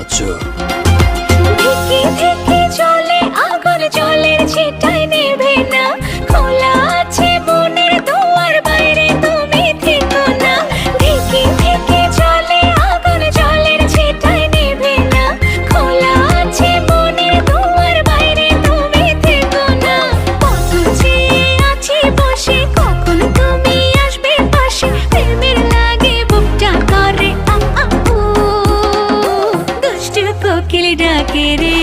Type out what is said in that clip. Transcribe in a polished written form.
আছো? ধিকি ধিকি চলে আগুন, জলের ছিটায় নেভে না। খোলা আছে মনের দুয়ার, বাইরে তুমি থেকো না। ধিকি ধিকি চলে আগুন, জলের ছিটায় নেভে না। খোলা আছে মনের দুয়ার, বাইরে তুমি থেকো না। কত চেয়ে আছি বসে, কখন তুমি আসবে পাশে। প্রেমের লাগে বুকটা করে আ আ উ, দুষ্টু কোকিল ডাকে রে।